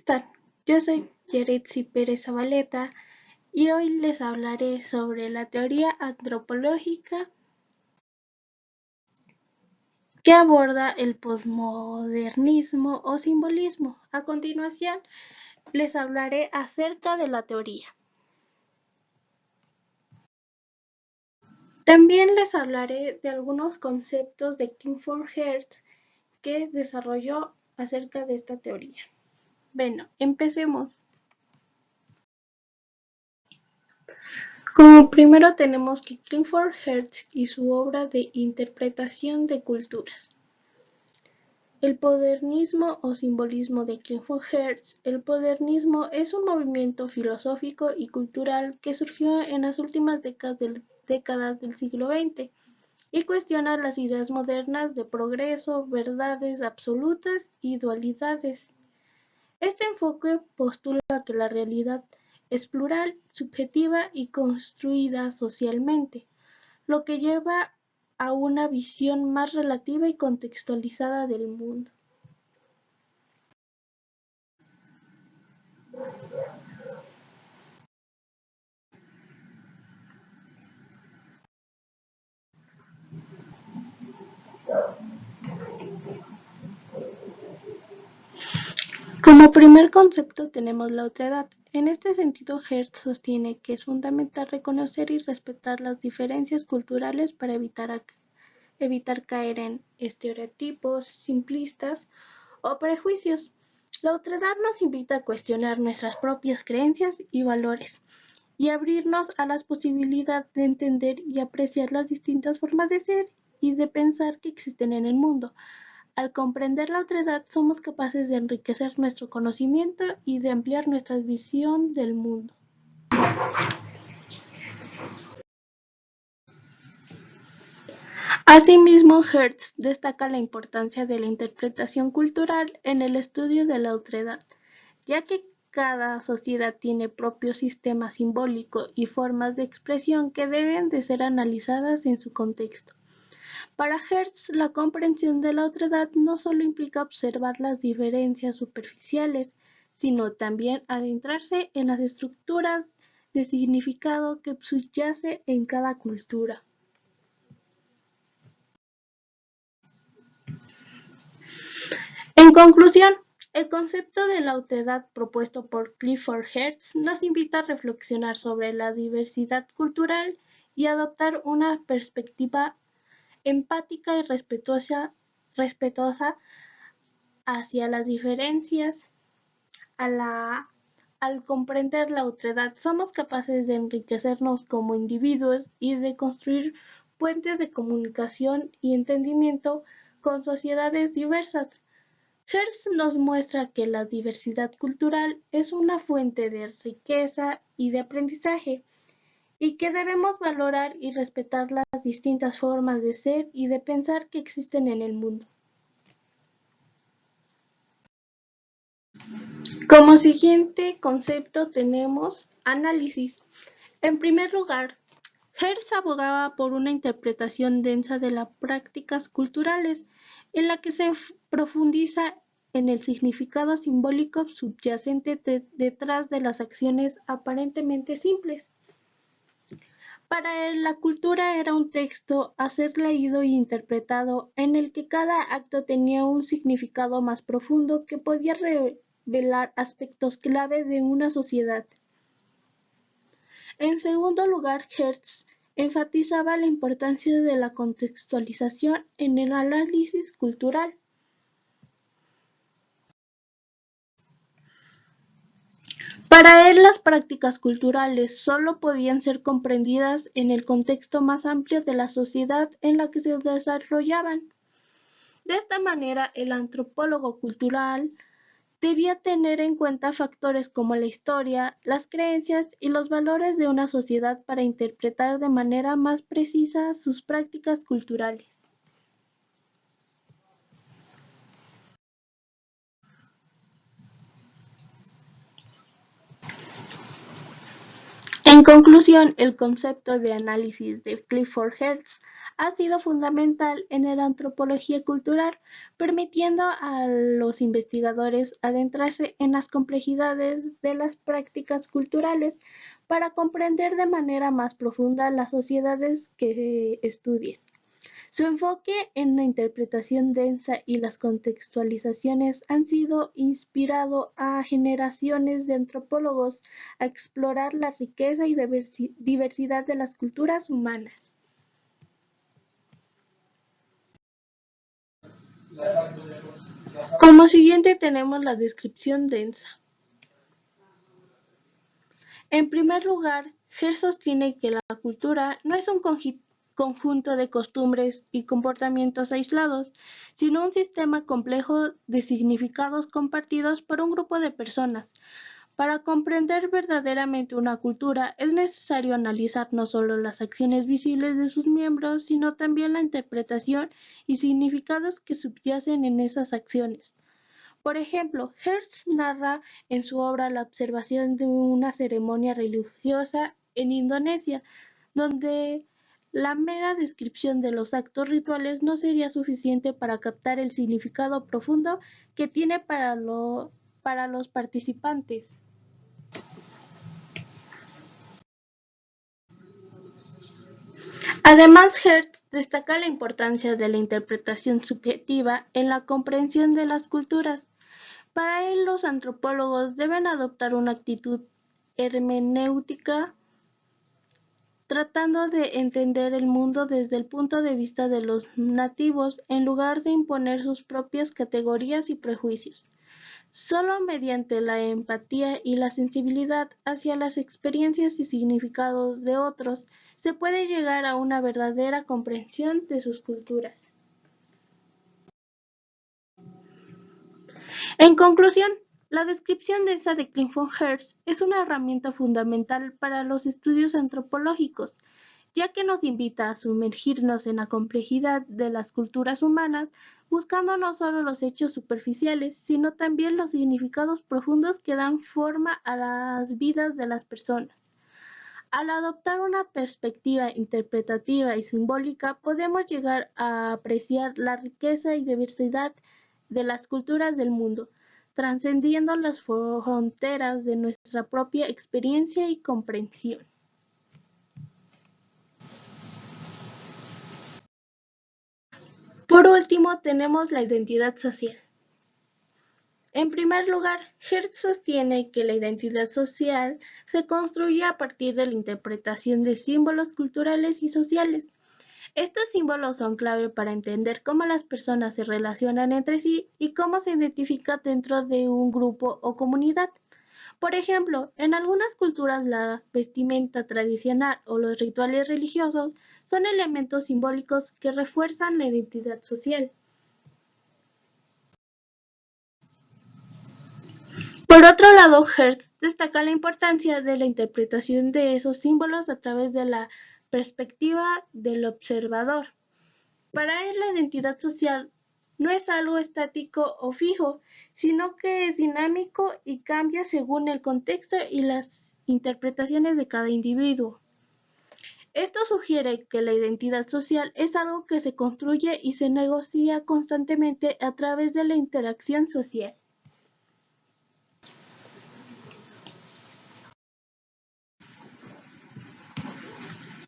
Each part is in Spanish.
están? Yo soy Yaretsi Pérez Zabaleta y hoy les hablaré sobre la teoría antropológica que aborda el posmodernismo o simbolismo. A continuación, les hablaré acerca de la teoría. También les hablaré de algunos conceptos de Clifford Geertz que desarrolló acerca de esta teoría. Bueno, empecemos. Como primero tenemos que Clifford Geertz y su obra de interpretación de culturas. El modernismo o simbolismo de Clifford Geertz. El modernismo es un movimiento filosófico y cultural que surgió en las últimas décadas del siglo XX y cuestiona las ideas modernas de progreso, verdades absolutas y dualidades. Este enfoque postula que la realidad es plural, subjetiva y construida socialmente, lo que lleva a una visión más relativa y contextualizada del mundo. Como primer concepto tenemos la otredad. En este sentido, Geertz sostiene que es fundamental reconocer y respetar las diferencias culturales para evitar caer en estereotipos simplistas o prejuicios. La otredad nos invita a cuestionar nuestras propias creencias y valores y abrirnos a la posibilidad de entender y apreciar las distintas formas de ser y de pensar que existen en el mundo. Al comprender la otredad, somos capaces de enriquecer nuestro conocimiento y de ampliar nuestra visión del mundo. Asimismo, Geertz destaca la importancia de la interpretación cultural en el estudio de la otredad, ya que cada sociedad tiene propio sistema simbólico y formas de expresión que deben de ser analizadas en su contexto. Para Geertz, la comprensión de la otredad no solo implica observar las diferencias superficiales, sino también adentrarse en las estructuras de significado que subyace en cada cultura. En conclusión, el concepto de la otredad propuesto por Clifford Geertz nos invita a reflexionar sobre la diversidad cultural y adoptar una perspectiva empática y respetuosa hacia las diferencias. Al comprender la otredad, somos capaces de enriquecernos como individuos y de construir puentes de comunicación y entendimiento con sociedades diversas. Geertz nos muestra que la diversidad cultural es una fuente de riqueza y de aprendizaje, y que debemos valorar y respetar las distintas formas de ser y de pensar que existen en el mundo. Como siguiente concepto tenemos análisis. En primer lugar, Geertz abogaba por una interpretación densa de las prácticas culturales, en la que se profundiza en el significado simbólico subyacente detrás de las acciones aparentemente simples. Para él, la cultura era un texto a ser leído y interpretado en el que cada acto tenía un significado más profundo que podía revelar aspectos clave de una sociedad. En segundo lugar, Geertz enfatizaba la importancia de la contextualización en el análisis cultural. Para él, las prácticas culturales solo podían ser comprendidas en el contexto más amplio de la sociedad en la que se desarrollaban. De esta manera, el antropólogo cultural debía tener en cuenta factores como la historia, las creencias y los valores de una sociedad para interpretar de manera más precisa sus prácticas culturales. En conclusión, el concepto de análisis de Clifford Geertz ha sido fundamental en la antropología cultural, permitiendo a los investigadores adentrarse en las complejidades de las prácticas culturales para comprender de manera más profunda las sociedades que estudian. Su enfoque en la interpretación densa y las contextualizaciones han sido inspirado a generaciones de antropólogos a explorar la riqueza y diversidad de las culturas humanas. Como siguiente tenemos la descripción densa. En primer lugar, Geertz sostiene que la cultura no es un conjunto de costumbres y comportamientos aislados, sino un sistema complejo de significados compartidos por un grupo de personas. Para comprender verdaderamente una cultura es necesario analizar no solo las acciones visibles de sus miembros, sino también la interpretación y significados que subyacen en esas acciones. Por ejemplo, Geertz narra en su obra la observación de una ceremonia religiosa en Indonesia, donde la mera descripción de los actos rituales no sería suficiente para captar el significado profundo que tiene para los participantes. Además, Geertz destaca la importancia de la interpretación subjetiva en la comprensión de las culturas. Para él, los antropólogos deben adoptar una actitud hermenéutica, tratando de entender el mundo desde el punto de vista de los nativos, en lugar de imponer sus propias categorías y prejuicios. Solo mediante la empatía y la sensibilidad hacia las experiencias y significados de otros se puede llegar a una verdadera comprensión de sus culturas. En conclusión, la descripción densa de Clifford Geertz es una herramienta fundamental para los estudios antropológicos, ya que nos invita a sumergirnos en la complejidad de las culturas humanas, buscando no solo los hechos superficiales, sino también los significados profundos que dan forma a las vidas de las personas. Al adoptar una perspectiva interpretativa y simbólica, podemos llegar a apreciar la riqueza y diversidad de las culturas del mundo, trascendiendo las fronteras de nuestra propia experiencia y comprensión. Por último, tenemos la identidad social. En primer lugar, Geertz sostiene que la identidad social se construye a partir de la interpretación de símbolos culturales y sociales. Estos símbolos son clave para entender cómo las personas se relacionan entre sí y cómo se identifican dentro de un grupo o comunidad. Por ejemplo, en algunas culturas la vestimenta tradicional o los rituales religiosos son elementos simbólicos que refuerzan la identidad social. Por otro lado, Geertz destaca la importancia de la interpretación de esos símbolos a través de la perspectiva del observador. Para él, la identidad social no es algo estático o fijo, sino que es dinámico y cambia según el contexto y las interpretaciones de cada individuo. Esto sugiere que la identidad social es algo que se construye y se negocia constantemente a través de la interacción social.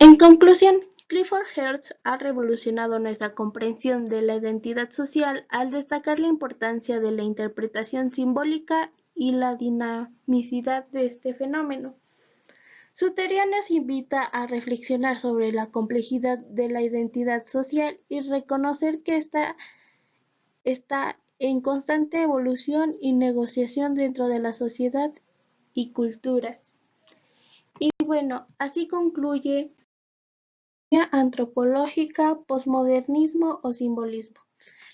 En conclusión, Clifford Geertz ha revolucionado nuestra comprensión de la identidad social al destacar la importancia de la interpretación simbólica y la dinamicidad de este fenómeno. Su teoría nos invita a reflexionar sobre la complejidad de la identidad social y reconocer que ésta está en constante evolución y negociación dentro de la sociedad y culturas. Y bueno, así concluye antropológica, posmodernismo o simbolismo.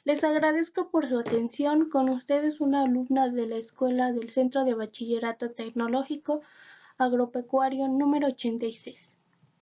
Les agradezco por su atención. Con ustedes una alumna de la Escuela del Centro de Bachillerato Tecnológico Agropecuario número 86.